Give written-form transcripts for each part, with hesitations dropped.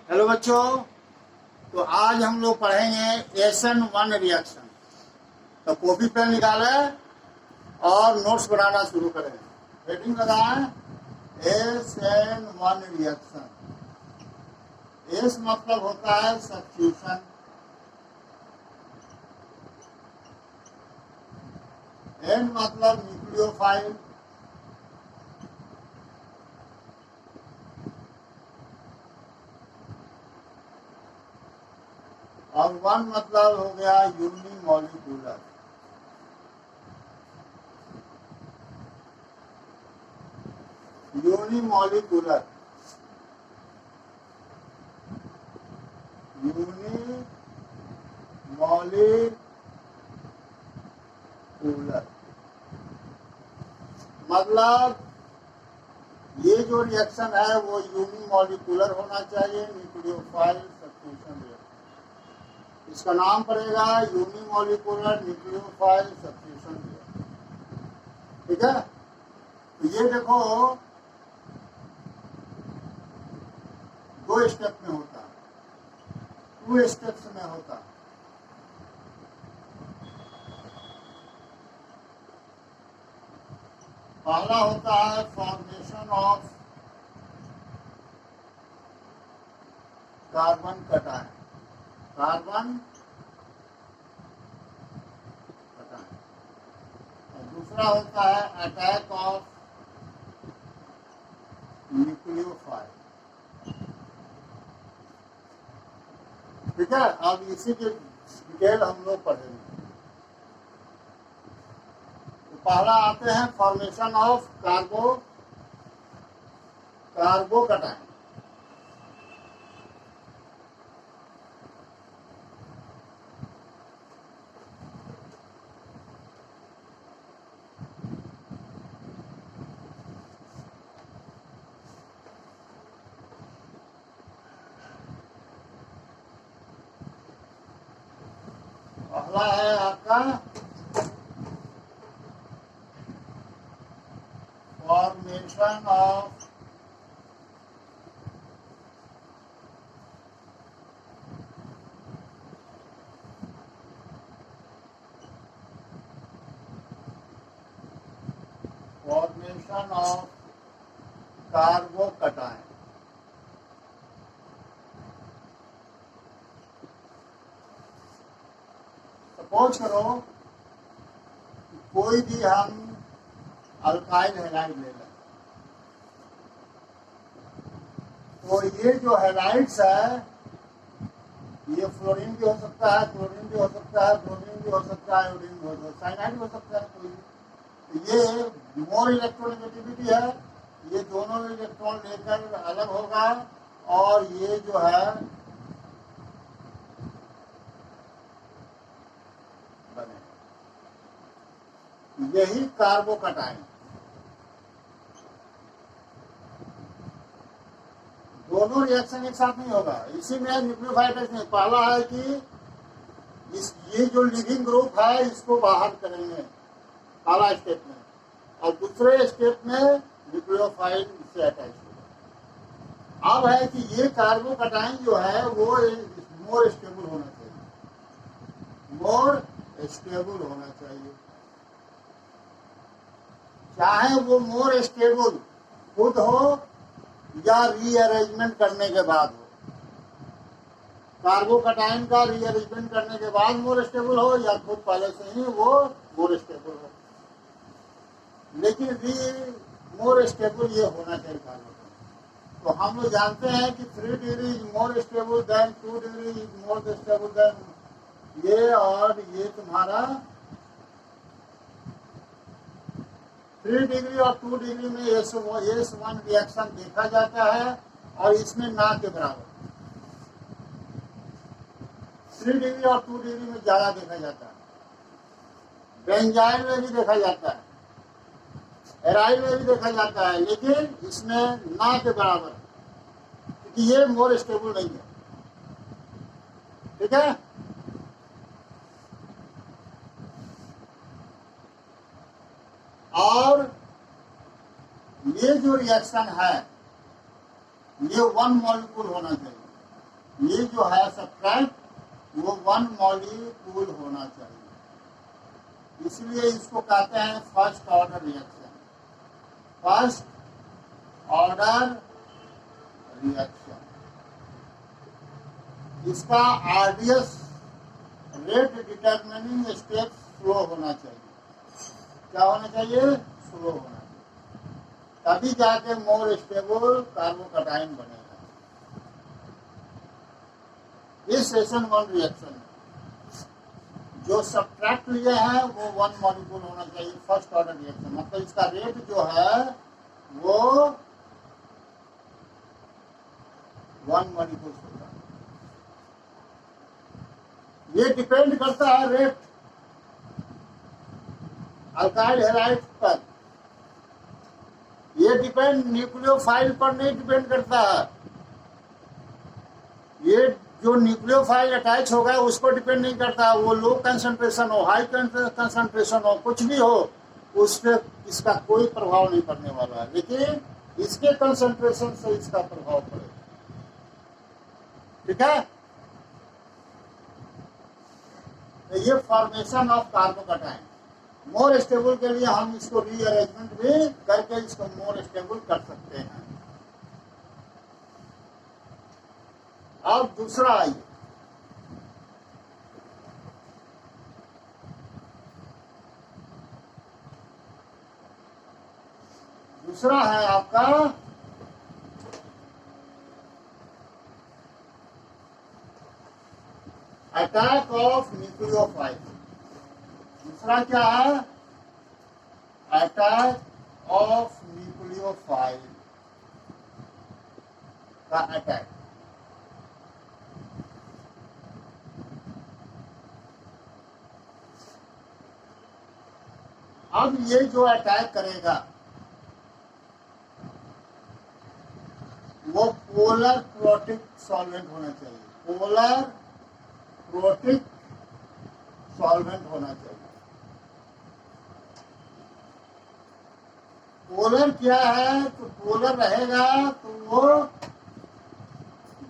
Hello बच्चों। तो आज हम लोग पढ़ेंगे SN1 रिएक्शन। तो कॉपी पेन निकाले और नोट्स बनाना शुरू करें। हेडिंग लगाएं SN1 रिएक्शन। एस मतलब होता है सब्स्टिट्यूशन, एन मतलब न्यूक्लियोफाइल, और वन मतलब हो गया यूनिमॉलिक्यूलर। यूनिमॉलिक्यूलर यूनिमॉलिक्यूलर मतलब ये जो रिएक्शन है वो यूनिमॉलिक्यूलर होना चाहिए, न्यूक्लियोफाइल सब्स्टिट्यूशन रिएक्शन। इसका नाम पड़ेगा यूनिमॉलिक्यूलर न्यूक्लियोफाइल सब्स्टिट्यूशन रिएक्शन। ठीक है। तो ये देखो दो स्टेप में होता है, 2 स्टेप्स में होता है। पहला होता है formation of carbon cation, carbon cation. और दूसरा होता है अटैक ऑफ न्यूक्लियोफाइल। ठीक है। अब इसी की डिटेल हम लोग पढ़ेंगे। तो पहला आते हैं फॉर्मेशन ऑफ कार्बोकटायन। पहला है आपका फॉर्मेशन ऑफ कार्बोकटायन। सपोज करो कि कोई भी हम अल्काइल हैलाइड ले लें, तो ये जो हैलाइड्स है ये फ्लोरीन भी हो सकता है, क्लोरीन भी हो सकता है, ब्रोमीन भी हो सकता है, आयोडीन भी हो सकता है, साइनाइड भी हो सकता है कोई भी। तो ये मोर इलेक्ट्रोनेगेटिविटी है, ये दोनों इलेक्ट्रॉन लेकर अलग होगा और ये जो है बने, यही कार्बोकटायन। दोनों रिएक्शन एक साथ नहीं होगा, इसी में न्यूक्लियोफाइल में पहला है कि ये जो लिविंग ग्रुप है इसको बाहर करेंगे पहला स्टेप में, और दूसरे स्टेप में न्यूक्लियोफाइल से अटैच होगा। अब है कि ये कार्बोकटायन जो है वो मोर स्टेबल होना चाहिए, मोर स्टेबल होना चाहिए। चाहे वो मोर स्टेबल खुद हो या रीअरेंजमेंट करने के बाद हो। कार्बोकटायन का रीअरेंजमेंट करने के बाद मोर स्टेबल हो या खुद पहले से ही वो मोर स्टेबल हो, लेकिन मोर स्टेबल ये होना चाहिए कार्बोकटायन। तो हम लोग जानते हैं कि 3 degree is more stable then 2 degree is more stable then ये, और ये तुम्हारा 3 डिग्री और 2 डिग्री में S1 रिएक्शन देखा जाता है, और इसमें ना के बराबर 3 डिग्री और 2 डिग्री में ज्यादा देखा जाता है। बेंजाइल में भी देखा जाता है, एराइल में भी देखा जाता है, लेकिन इसमें ना के बराबर, क्योंकि ये मोर स्टेबल नहीं है। ठीक है। और ये जो रिएक्शन है ये 1 मॉलिक्यूल होना चाहिए। ये जो है सब्सट्रैक्ट वो 1 मॉलिक्यूल होना चाहिए, इसलिए इसको कहते हैं first order reaction. First order reaction, इसका RDS rate determining step slow होना चाहिए। क्या होना चाहिए? स्लो होना चाहिए, तभी जाके मोर स्टेबल कार्बोकैटायन बनेगा। इस सेशन 1 रिएक्शन में जो सब्ट्रैक्ट लिया है वो 1 मॉलिक्यूल होना चाहिए। फर्स्ट ऑर्डर रिएक्शन मतलब इसका रेट जो है वो 1 मॉलिक्यूल होता है। ये डिपेंड करता है रेट अल्काइल हैलाइड पर, ये डिपेंड न्यूक्लियोफाइल पर नहीं डिपेंड करता है। ये जो न्यूक्लियोफाइल अटैच होगा उस पर डिपेंड नहीं करता, वो लो कंसंट्रेशन हो हाई कंसंट्रेशन हो कुछ भी हो उस पर इसका कोई प्रभाव नहीं पड़ने वाला है, लेकिन इसके कंसंट्रेशन से इसका प्रभाव पड़ेगा। ठीक है, तो ये formation of carbocation more stable के लिए हम इसको रीअरेंजमेंट भी करके इसको मोर स्टेबल कर सकते हैं। अब दूसरा आइए, दूसरा है आपका अटैक ऑफ न्यूक्लियोफाइल। दूसरा क्या है? अटैक ऑफ न्यूक्लियोफाइल का अटैक। अब ये जो अटैक करेगा वो पोलर प्रोटिक सॉल्वेंट होना चाहिए। पोलर प्रोटिक सॉल्वेंट होना चाहिए। पोलर क्या है? तो पोलर रहेगा तो वो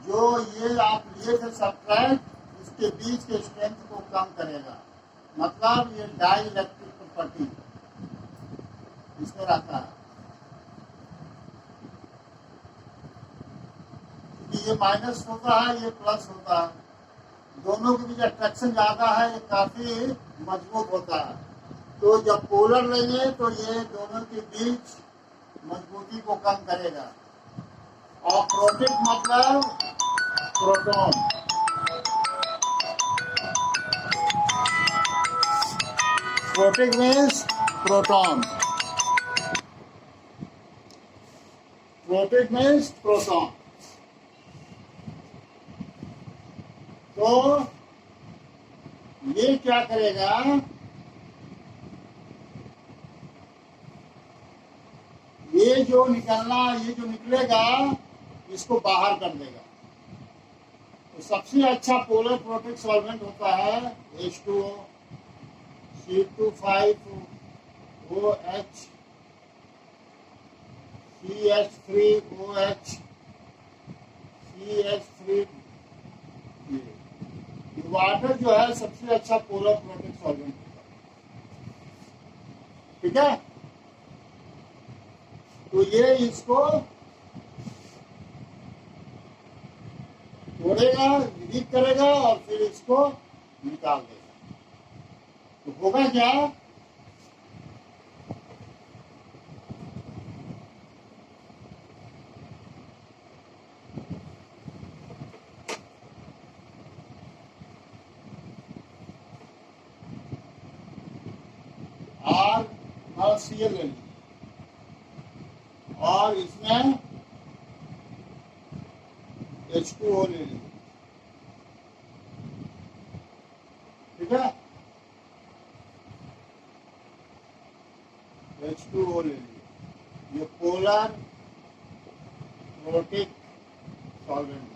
जो ये आप लिए थे सब्ट्रैक्ट, इसके बीच के स्ट्रेंथ को कम करेगा। मतलब ये डाई इलेक्ट्रिक प्रॉपर्टी इसमें रहता है, क्योंकि ये माइनस होता है ये प्लस होता है, दोनों के बीच अट्रैक्शन ज्यादा है, ये काफी मजबूत होता है। तो जब पोलर लेंगे तो ये दोनों के बीच मजबूती को कम करेगा। और प्रोटिक मतलब proton, protic means proton, protic means proton. तो ये क्या करेगा? ये जो निकलेगा इसको बाहर कर देगा। तो सबसे अच्छा पोलर प्रोटिक सॉल्वेंट होता है H2O, C2H5OH, CH3OH, CH3। Water जो है सबसे अच्छा पोलर प्रोटिक सॉल्वेंट होता है। ठीक है, तो ये इसको तोड़ेगा, लीक करेगा और फिर इसको निकाल देगा। तो होगा क्या? और CL ले लीजिए और इसमें H2O ले लीजिए। ठीक है, H2O ले लीजिए। ये पोलर प्रोटिक सॉल्वेंट है।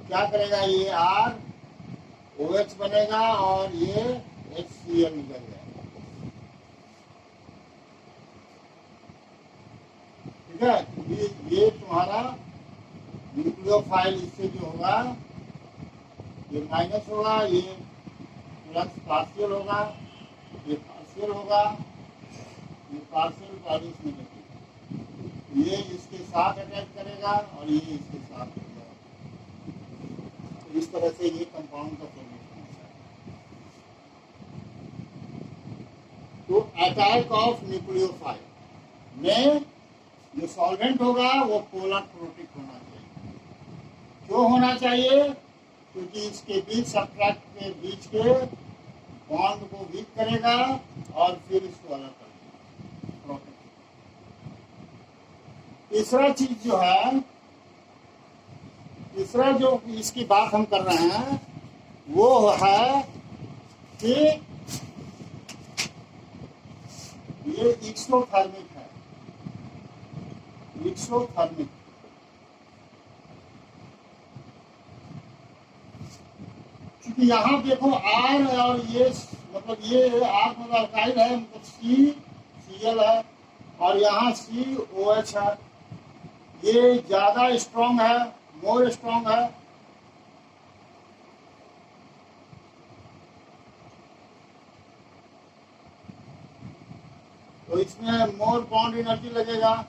क्या करेगा? ये ROH बनेगा और ये HCl निकल जाएगा। ठीक है, ये तुम्हारा न्यूक्लियोफाइल इससे जो होगा ये माइनस होगा, ये प्लस पार्शियल होगा, ये पार्शियल होगा, ये पार्शियल और इसमें नेगेटिव। ये इसके साथ अटैच करेगा और ये इसके साथ करेगा। तो इस तरह से ये कंपाउंड का फॉर्मेशन होता है। तो अटैक ऑफ न्यूक्लियोफाइल में जो सॉल्वेंट होगा वो पोलर प्रोटिक होना चाहिए। क्यों होना चाहिए? क्योंकि इसके बीच सब्सट्रेट के बीच के बॉन्ड को वीक करेगा और फिर इसको अलग कर देगा। तीसरा चीज जो है, तीसरा जो इसकी बात हम कर रहे हैं वो है कि ये एक्सोथर्मिक है। एक्सोथर्मिक क्योंकि यहाँ देखो आर और ये मतलब ये आर मतलब अल्काइल है, मतलब CCl है और यहाँ COH है। ये ज्यादा स्ट्रॉन्ग है, मोर स्ट्रॉन्ग है। तो इसमें मोर बॉन्ड एनर्जी लगेगा।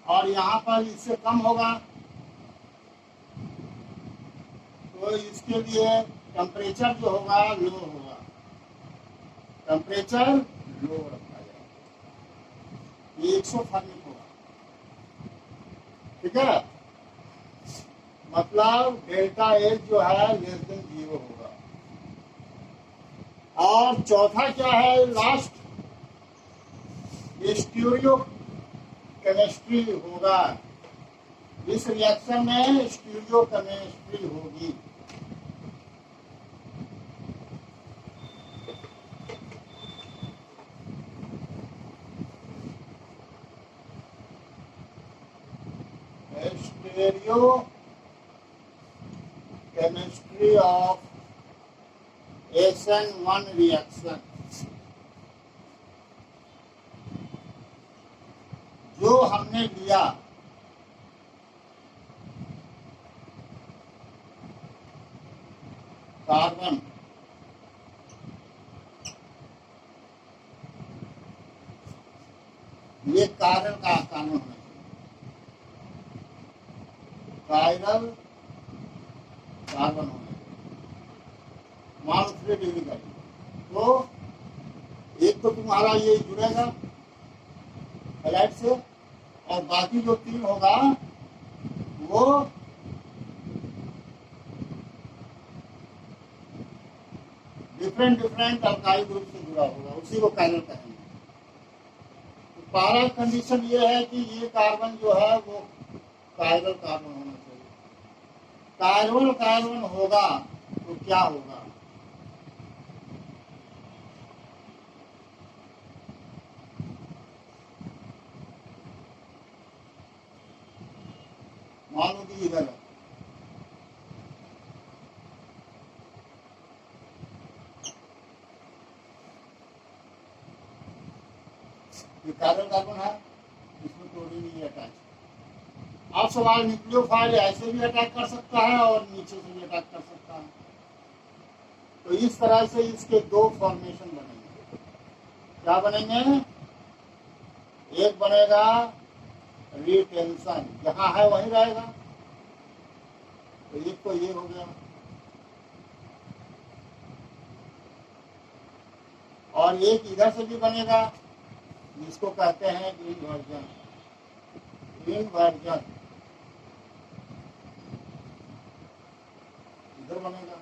और यहाँ पर इससे कम होगा। तो इसके लिए टेम्परेचर जो होगा लो होगा, टेम्परेचर लो रखा जाएगा। ये 130 होगा, ठीक है। मतलब डेल्टा एच जो है लेस देन 0 होगा। और चौथा क्या है लास्ट, स्टीरियो केमिस्ट्री होगा। इस रिएक्शन में स्टीरियो केमिस्ट्री होगी। Stereo chemistry of SN1 reaction जो हमने लिया कार्बन, ये कायरल का कानून है। कायरल कार्बन होना मान 3 डिग्री का। तो एक तो तुम्हारा ये जुड़ेगा हैलाइड से और बाकी जो 3 होगा वो डिफरेंट अल्काइल ग्रुप से जुड़ा होगा, उसी को कायरल कहेंगे। तो पहला कंडीशन ये है कि ये कार्बन जो है वो कायरल कार्बन होना चाहिए। कायरल कार्बन होगा तो क्या होगा? मान लो कि इधर है, ये कायरल कार्बन है, इसमें क्लोरीन नहीं अटैच। अब सवाल, न्यूक्लियोफाइल ऐसे भी अटैक कर सकता है और नीचे से भी अटैक कर सकता है। तो इस तरह से इसके 2 फॉर्मेशन बनेंगे। क्या बनेंगे? एक बनेगा रिटेंशन, जहां है वहीं रहेगा। तो एक तो ये हो गया, और एक इधर से भी बनेगा जिसको कहते हैं इन्वर्जन। इन्वर्जन इधर बनेगा।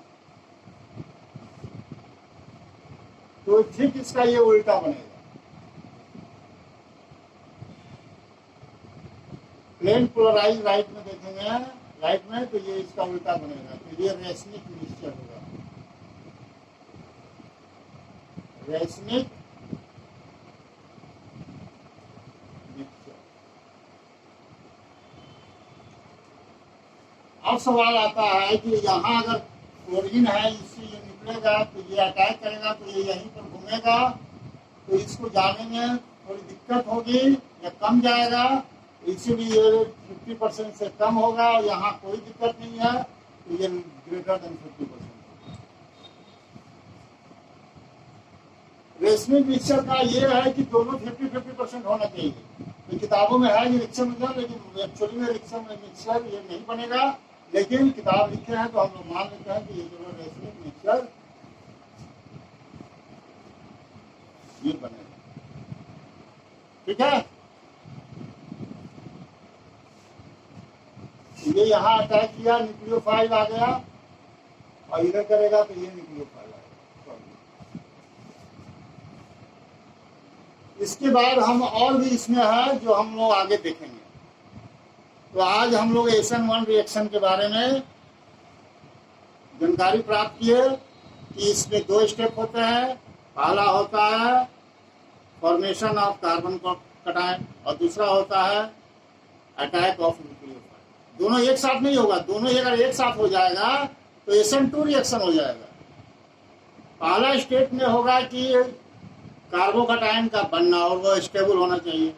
तो ठीक इसका ये उल्टा बनेगा। प्लेन पोलराइज राइट में देखेंगे, राइट में, तो ये इसका उल्टा बनेगा। तो ये रेशनिक मिक्सचर होगा। रेशनिक मिक्सचर। अब सवाल आता है कि यहाँ अगर क्लोरीन है, इससे ये निकलेगा तो ये अटैक करेगा, तो ये यहीं पर घूमेगा। तो इसको जाने में थोड़ी दिक्कत होगी या कम जाएगा, इसीलिए 50% से कम होगा। यहाँ कोई दिक्कत नहीं है, तो ये ग्रेटर देन 50%। रेशमिक मिक्सचर का ये है कि दोनों 50-50% होना चाहिए। तो किताबों में है ये रिक्शा मिक्सचर, लेकिन एक्चुअली में रिक्शा मिक्सचर ये नहीं बनेगा, लेकिन किताब लिखे हैं तो हम लोग मान लेते हैं कि ये जो रेशमिक मिक्सचर ये बनेगा। ठीक है, ये यहाँ अटैक किया, न्यूक्लियोफाइल आ गया, और इधर करेगा तो ये न्यूक्लियोफाइल आएगा। इसके बाद हम और भी इसमें है जो हम लोग आगे देखेंगे। तो आज हम लोग SN1 रिएक्शन के बारे में जानकारी प्राप्त किए कि इसमें 2 स्टेप होते हैं। पहला होता है फॉर्मेशन ऑफ कार्बन कटायन और दूसरा होता है अटैक ऑफ न्यूक्लियोफाइल। दोनों एक साथ नहीं होगा, दोनों अगर एक साथ हो जाएगा तो SN2 रिएक्शन हो जाएगा। पहला स्टेप में होगा कि कार्बोकटायन का बनना, और वो स्टेबल होना चाहिए।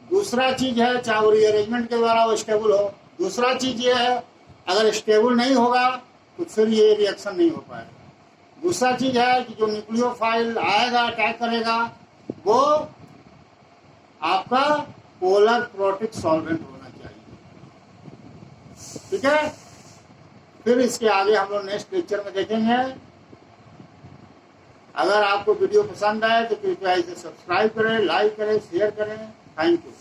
दूसरा चीज है, चाहे वो रीअरेंजमेंट के द्वारा वो स्टेबल हो। दूसरा चीज ये है, अगर स्टेबल नहीं होगा तो फिर ये रिएक्शन नहीं हो पाएगा। दूसरा चीज है कि जो न्यूक्लियोफाइल आएगा, अटैक करेगा, वो आपका पोलर प्रोटिक सॉल्वेंट होना चाहिए। ठीक है, फिर इसके आगे हम लोग नेक्स्ट लेक्चर में देखेंगे। अगर आपको वीडियो पसंद आए तो कृपया इसे सब्सक्राइब करें, लाइक करें, शेयर करें। Thank you.